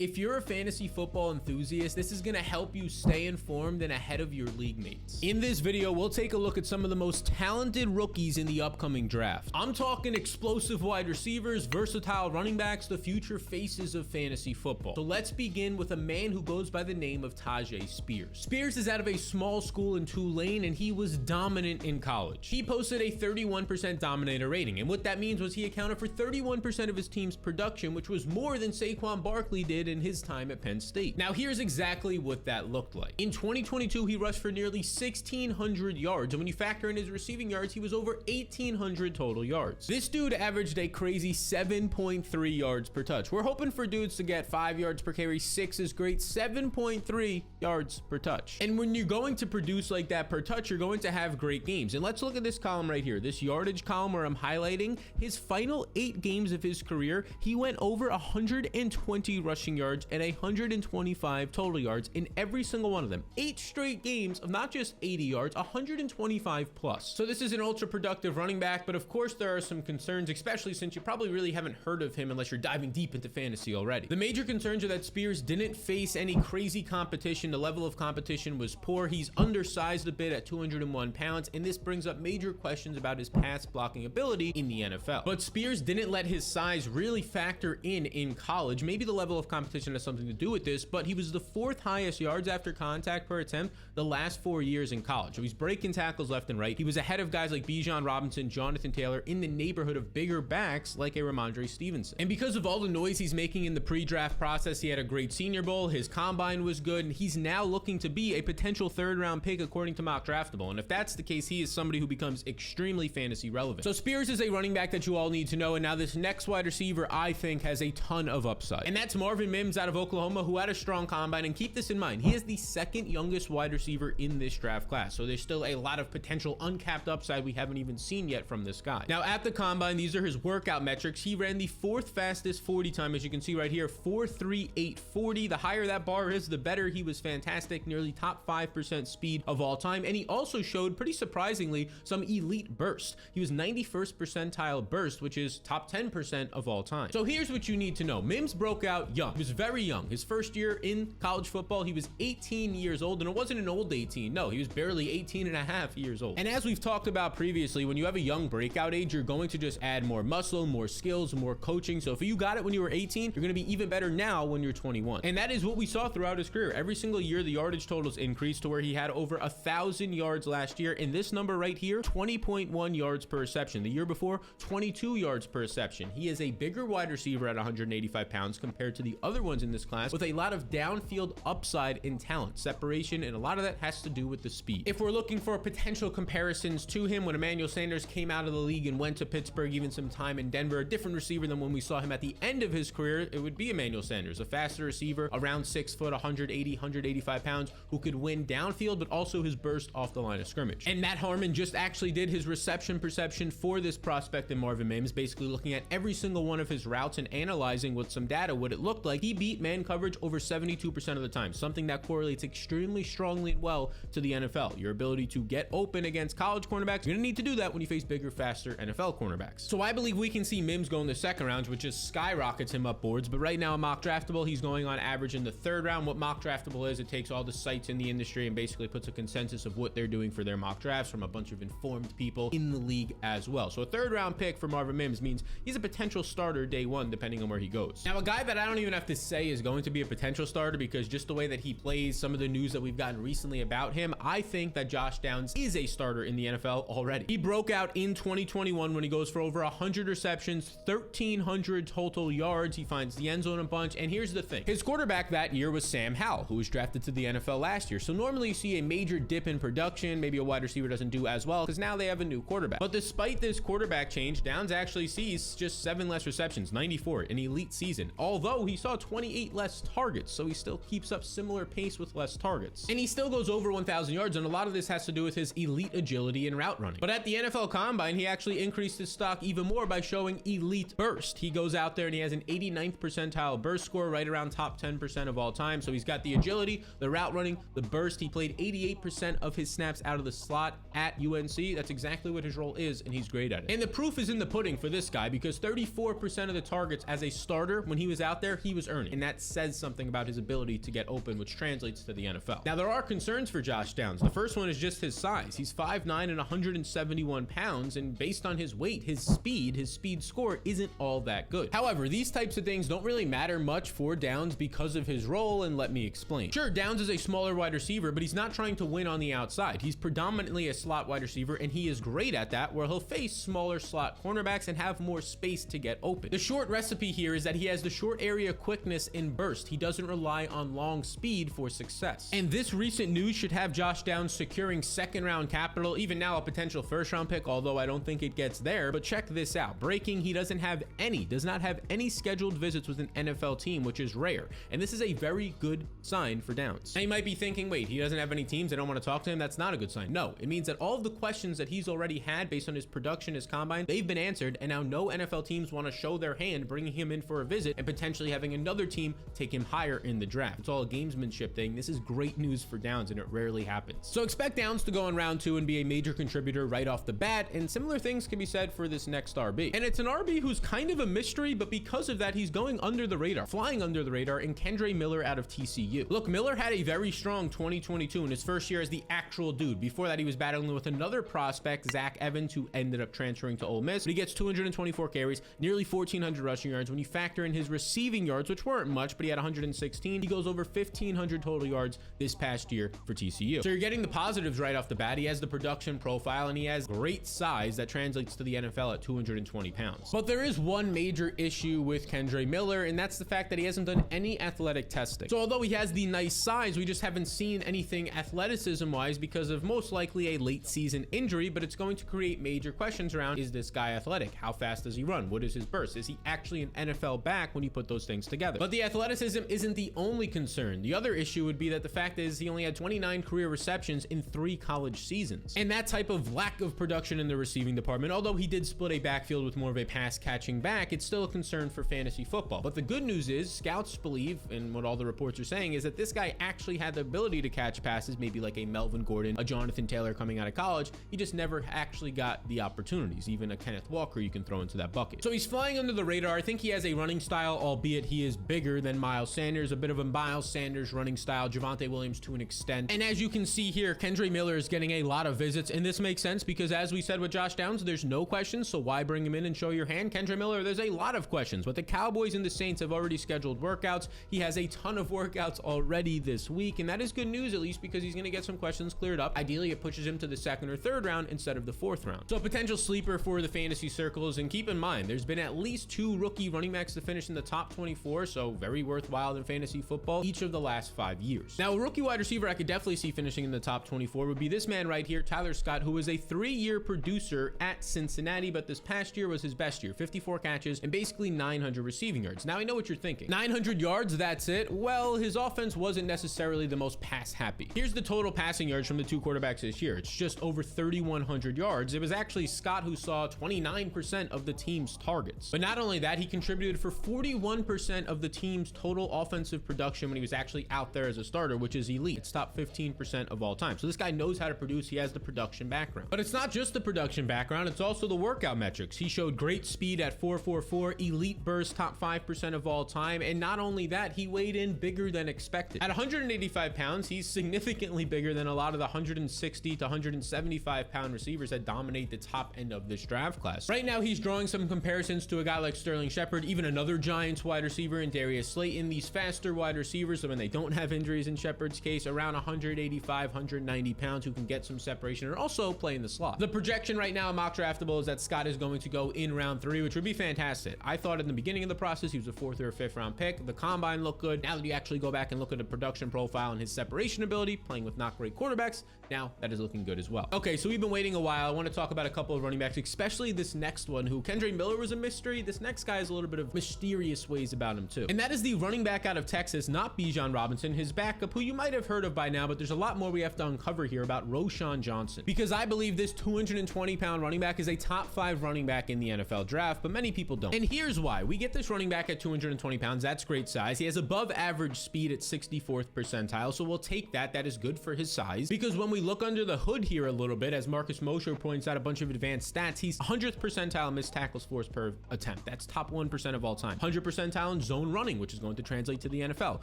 If you're a fantasy football enthusiast, this is going to help you stay informed and ahead of your league mates. In this video, we'll take a look at some of the most talented rookies in the upcoming draft. I'm talking explosive wide receivers, versatile running backs, the future faces of fantasy football. So let's begin with a man who goes by the name of Tajai Spears. Spears is out of a small school in Tulane, and he was dominant in college. He posted a 31% dominator rating, and what that means was he accounted for 31% of his team's production, which was more than Saquon Barkley did in his time at Penn State. Now here's exactly what that looked like. In 2022, he rushed for nearly 1,600 yards, and when you factor in his receiving yards, he was over 1,800 total yards. This dude averaged a crazy 7.3 yards per touch. We're hoping for dudes to get 5 yards per carry. 6 is great. 7.3 yards per touch. And when you're going to produce like that per touch, you're going to have great games. And let's look at this column right here, this yardage column where I'm highlighting his final 8 games of his career. He went over 120 rushing yards and 125 total yards in every single one of them. 8 straight games of not just 80 yards, 125 plus. So this is an ultra productive running back, but of course there are some concerns, especially since you probably really haven't heard of him unless you're diving deep into fantasy already. The major concerns are that Spears didn't face any crazy competition. The level of competition was poor. He's undersized a bit at 201 pounds, and this brings up major questions about his pass blocking ability in the NFL. But Spears didn't let his size really factor in college. Maybe the level of competition has something to do with this, but he was the 4th highest yards after contact per attempt the last 4 years in college. So he's breaking tackles left and right. He was ahead of guys like Bijan Robinson, Jonathan Taylor, in the neighborhood of bigger backs like a Ramondre Stevenson. And because of all the noise he's making in the pre-draft process, he had a great Senior Bowl, his combine was good, and he's now looking to be a potential 3rd-round pick according to Mock Draftable. And if that's the case, he is somebody who becomes extremely fantasy relevant. So Spears is a running back that you all need to know, and now this next wide receiver I think has a ton of upside. And that's Marvin Mims out of Oklahoma, who had a strong combine. And keep this in mind, he is the 2nd youngest wide receiver in this draft class. So there's still a lot of potential uncapped upside we haven't even seen yet from this guy. Now at the combine, these are his workout metrics. He ran the 4th fastest 40 time, as you can see right here, 4.3840. The higher that bar is, the better. He was fantastic, nearly top 5% speed of all time. And he also showed, pretty surprisingly, some elite burst. He was 91st percentile burst, which is top 10% of all time. So here's what you need to know. Mims broke out young. He was very young. His first year in college football, he was 18 years old, and it wasn't an old 18. No, he was barely 18 and a half years old. And as we've talked about previously, when you have a young breakout age, you're going to just add more muscle, more skills, more coaching. So if you got it when you were 18, you're going to be even better now when you're 21. And that is what we saw throughout his career. Every single year, the yardage totals increased to where he had over 1,000 yards last year. And this number right here, 20.1 yards per reception. The year before, 22 yards per reception. He is a bigger wide receiver at 185 pounds compared to the other ones in this class, with a lot of downfield upside in talent, separation, and a lot of that has to do with the speed. If we're looking for potential comparisons to him, when Emmanuel Sanders came out of the league and went to Pittsburgh, even some time in Denver, a different receiver than when we saw him at the end of his career, it would be Emmanuel Sanders, a faster receiver, around 6 foot, 180, 185 pounds, who could win downfield, but also his burst off the line of scrimmage. And Matt Harmon just actually did his reception perception for this prospect in Marvin Mims, basically looking at every single one of his routes and analyzing with some data what it looked like. He beat man coverage over 72% of the time, something that correlates extremely strongly and well to the NFL. Your ability to get open against college cornerbacks, you're gonna need to do that when you face bigger, faster NFL cornerbacks. So I believe we can see Mims go in the 2nd round, which just skyrockets him up boards. But right now in Mock Draftable, he's going on average in the 3rd round. What Mock Draftable is, it takes all the sites in the industry and basically puts a consensus of what they're doing for their mock drafts from a bunch of informed people in the league as well. So a 3rd round pick for Marvin Mims means he's a potential starter day 1, depending on where he goes. Now, a guy that I don't even have to say is going to be a potential starter, because just the way that he plays, some of the news that we've gotten recently about him, I think that Josh Downs is a starter in the NFL already. He broke out in 2021 when he goes for over 100 receptions, 1,300 total yards. He finds the end zone a bunch. And here's the thing. His quarterback that year was Sam Howell, who was drafted to the NFL last year. So normally you see a major dip in production. Maybe a wide receiver doesn't do as well because now they have a new quarterback. But despite this quarterback change, Downs actually sees just 7 less receptions, 94, an elite season. Although he saw 28 less targets, so he still keeps up similar pace with less targets. And he still goes over 1,000 yards, and a lot of this has to do with his elite agility and route running. But at the NFL Combine, he actually increased his stock even more by showing elite burst. He goes out there and he has an 89th percentile burst score, right around top 10% of all time. So he's got the agility, the route running, the burst. He played 88% of his snaps out of the slot at UNC. That's exactly what his role is, and he's great at it. And the proof is in the pudding for this guy, because 34% of the targets as a starter when he was out there, he was earning, and that says something about his ability to get open, which translates to the NFL. Now, there are concerns for Josh Downs. The first one is just his size. He's 5'9" and 171 pounds, and based on his weight, his speed score isn't all that good. However, these types of things don't really matter much for Downs because of his role, and let me explain. Sure, Downs is a smaller wide receiver, but he's not trying to win on the outside. He's predominantly a slot wide receiver, and he is great at that, where he'll face smaller slot cornerbacks and have more space to get open. The short recipe here is that he has the short area quickness and burst. He doesn't rely on long speed for success. And this recent news should have Josh Downs securing second round capital, even now a potential first round pick, although I don't think it gets there. But check this out. Breaking, he does not have any scheduled visits with an NFL team, which is rare. And this is a very good sign for Downs. Now you might be thinking, wait, he doesn't have any teams, they don't want to talk to him. That's not a good sign. No, it means that all of the questions that he's already had based on his production, his combine, they've been answered, and now no NFL teams want to show their hand bringing him in for a visit and potentially having another team take him higher in the draft. It's all a gamesmanship thing. This is great news for Downs, and it rarely happens. So expect Downs to go in round 2 and be a major contributor right off the bat, and similar things can be said for this next RB. And it's an RB who's kind of a mystery, but because of that, he's going under the radar, flying under the radar, in Kendra Miller out of TCU. Look, Miller had a very strong 2022 in his first year as the actual dude. Before that, he was battling with another prospect, Zach Evans, who ended up transferring to Ole Miss, but he gets 224 carries, nearly 1,400 rushing yards. When you factor in his receiving yards, which weren't much, but he had 116, he goes over 1,500 total yards this past year for TCU. So you're getting the positives right off the bat. He has the production profile, and he has great size that translates to the NFL at 220 pounds. But there is one major issue with Kendra Miller, and that's the fact that he hasn't done any athletic testing. So although he has the nice size, we just haven't seen anything athleticism-wise because of most likely a late season injury, but it's going to create major questions around, is this guy athletic? How fast does he run? What is his burst? Is he actually an NFL back when you put those things together? But the athleticism isn't the only concern. The other issue would be that the fact is he only had 29 career receptions in 3 college seasons. And that type of lack of production in the receiving department, although he did split a backfield with more of a pass catching back, it's still a concern for fantasy football. But the good news is scouts believe, and what all the reports are saying, is that this guy actually had the ability to catch passes, maybe like a Melvin Gordon, a Jonathan Taylor coming out of college. He just never actually got the opportunities. Even a Kenneth Walker you can throw into that bucket. So he's flying under the radar. I think he has a running style, albeit he is bigger than Miles Sanders, a bit of a Miles Sanders running style, Javonte Williams to an extent. And as you can see here, Kendra Miller is getting a lot of visits, and this makes sense because as we said with Josh Downs, there's no questions, so why bring him in and show your hand? Kendra Miller, there's a lot of questions, but the Cowboys and the Saints have already scheduled workouts. He has a ton of workouts already this week, and that is good news, at least because he's going to get some questions cleared up. Ideally, it pushes him to the 2nd or 3rd round instead of the 4th round. So a potential sleeper for the fantasy circles, and keep in mind, there's been at least 2 rookie running backs to finish in the top 24, so very worthwhile in fantasy football each of the last 5 years. Now, a rookie wide receiver I could definitely see finishing in the top 24 would be this man right here, Tyler Scott, who was a 3-year producer at Cincinnati, but this past year was his best year, 54 catches and basically 900 receiving yards. Now, I know what you're thinking. 900 yards, that's it? Well, his offense wasn't necessarily the most pass happy. Here's the total passing yards from the 2 quarterbacks this year. It's just over 3,100 yards. It was actually Scott who saw 29% of the team's targets. But not only that, he contributed for 41% of the team's total offensive production when he was actually out there as a starter, which is elite. It's top 15% of all time. So this guy knows how to produce. He has the production background. But it's not just the production background, it's also the workout metrics. He showed great speed at 4.44, elite burst, top 5% of all time. And not only that, he weighed in bigger than expected. At 185 pounds, he's significantly bigger than a lot of the 160 to 175 pound receivers that dominate the top end of this draft class. Right now, he's drawing some comparisons to a guy like Sterling Shepard, even another Giants wide receiver in Darius Slayton. These faster wide receivers, so when they don't have injuries in Shepard's case, around 185, 190 pounds, who can get some separation and also play in the slot. The projection right now, mock draftable, is that Scott is going to go in round 3, which would be fantastic. I thought in the beginning of the process he was a 4th or a 5th round pick. The combine looked good. Now that you actually go back and look at the production profile and his separation ability, playing with not great quarterbacks, now that is looking good as well. Okay, so we've been waiting a while. I want to talk about a couple of running backs, especially this next one, who Kendra Miller was a mystery. This next guy has a little bit of mysterious ways about him too. And that is the running back out of Texas, not Bijan Robinson, his backup, who you might have heard of by now, but there's a lot more we have to uncover here about Roshan Johnson, because I believe this 220-pound running back is a top 5 running back in the NFL draft, but many people don't. And here's why. We get this running back at 220 pounds. That's great size. He has above average speed at 64th percentile, so we'll take that. That is good for his size, because when we look under the hood here a little bit, as Marcus Mosher points out a bunch of advanced stats, he's 100th percentile missed tackles forced per attempt. That's top 1% of all time. 100th percentile in zone zone running, which is going to translate to the NFL.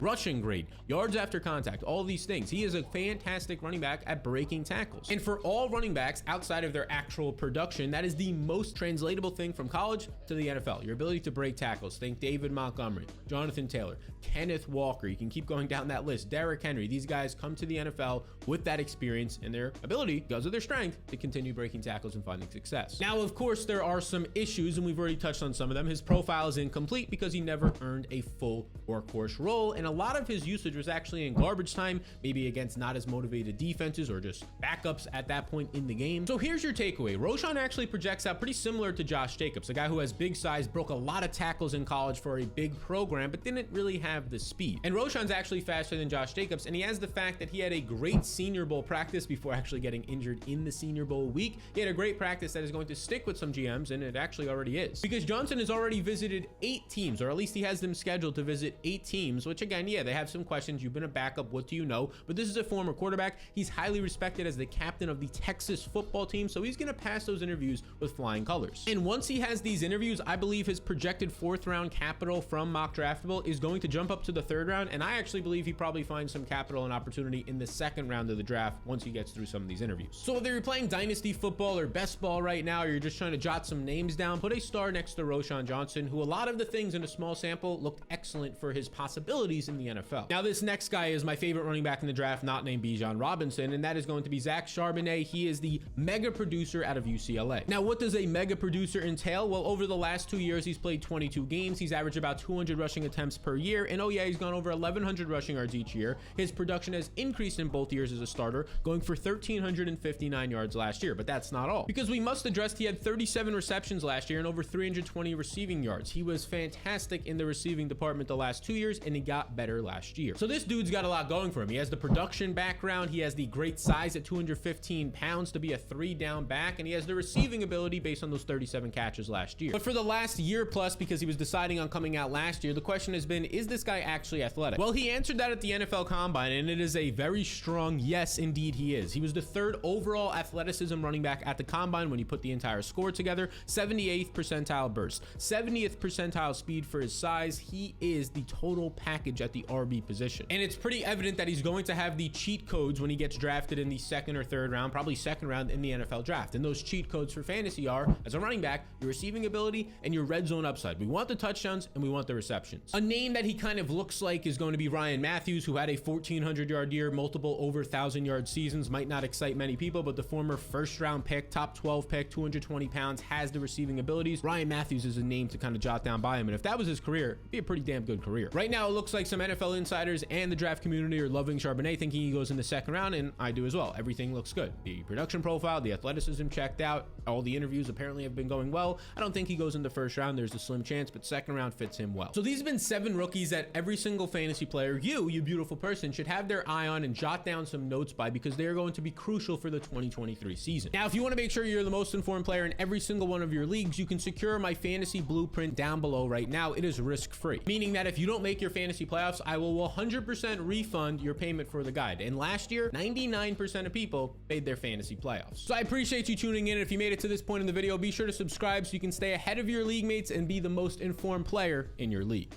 Rushing grade, yards after contact, all these things. He is a fantastic running back at breaking tackles. And for all running backs outside of their actual production, that is the most translatable thing from college to the NFL. Your ability to break tackles. Think David Montgomery, Jonathan Taylor, Kenneth Walker. You can keep going down that list. Derrick Henry. These guys come to the NFL with that experience and their ability, because of their strength, to continue breaking tackles and finding success. Now, of course, there are some issues, and we've already touched on some of them. His profile is incomplete because he never earned a full workhorse role, and a lot of his usage was actually in garbage time, maybe against not as motivated defenses or just backups at that point in the game. So here's your takeaway. Roshan actually projects out pretty similar to Josh Jacobs, a guy who has big size, broke a lot of tackles in college for a big program, but didn't really have the speed. And Roshan's actually faster than Josh Jacobs, and he has the fact that he had a great Senior Bowl practice before actually getting injured in the Senior Bowl week. He had a great practice that is going to stick with some GMs, and it actually already is. Because Johnson has already visited 8 teams, or at least he has them scheduled to visit 8 teams, which again, yeah, they have some questions. You've been a backup, what do you know? But this is a former quarterback. He's highly respected as the captain of the Texas football team, so he's gonna pass those interviews with flying colors. And once he has these interviews, I believe his projected 4th round capital from Mock Draftable is going to jump up to the 3rd round, and I actually believe he probably finds some capital and opportunity in the 2nd round of the draft once he gets through some of these interviews. So whether you're playing Dynasty football or best ball right now, or you're just trying to jot some names down, put a star next to Roshan Johnson, who a lot of the things in a small sample looked excellent for his possibilities in the NFL. Now, this next guy is my favorite running back in the draft, not named Bijan Robinson, and that is going to be Zach Charbonnet. He is the mega producer out of UCLA. Now, what does a mega producer entail? Well, over the last 2 years, he's played 22 games. He's averaged about 200 rushing attempts per year, and oh yeah, he's gone over 1,100 rushing yards each year. His production has increased in both years as a starter, going for 1,359 yards last year. But that's not all, because we must address he had 37 receptions last year and over 320 receiving yards. He was fantastic in the receiving department the last 2 years, and he got better last year. So this dude's got a lot going for him. He has the production background, he has the great size at 215 pounds to be a 3-down back, and he has the receiving ability based on those 37 catches last year. But for the last year plus, because he was deciding on coming out last year, the question has been, is this guy actually athletic? Well, he answered that at the NFL Combine, and it is a very strong yes, indeed he is. He was the 3rd overall athleticism running back at the Combine when you put the entire score together. 78th percentile burst, 70th percentile speed for his size. He is the total package at the RB position. And it's pretty evident that he's going to have the cheat codes when he gets drafted in the 2nd or 3rd round, probably 2nd round in the NFL draft. And those cheat codes for fantasy are, as a running back, your receiving ability and your red zone upside. We want the touchdowns and we want the receptions. A name that he kind of looks like is going to be Ryan Matthews, who had a 1,400-yard year, multiple over 1,000-yard seasons. Might not excite many people, but the former 1st round pick, top 12 pick, 220 pounds, has the receiving abilities. Ryan Matthews is a name to kind of jot down by him, and if that was his career, it'd be a pretty damn good career. Right now, it looks like some NFL insiders and the draft community are loving Charbonnet, thinking he goes in the 2nd round, and I do as well. Everything looks good. The production profile, the athleticism checked out, all the interviews apparently have been going well. I don't think he goes in the 1st round. There's a slim chance, but 2nd round fits him well. So these have been 7 rookies that every single fantasy player, you beautiful person, should have their eye on and jot down some notes by, because they are going to be crucial for the 2023 season. Now, if you want to make sure you're the most informed player in every single one of your leagues, you can secure my fantasy blueprint down below right now. It is risk-free, meaning that if you don't make your fantasy playoffs, I will 100% refund your payment for the guide. And last year, 99% of people made their fantasy playoffs. So I appreciate you tuning in. If you made it to this point in the video, be sure to subscribe so you can stay ahead of your league mates and be the most informed player in your league.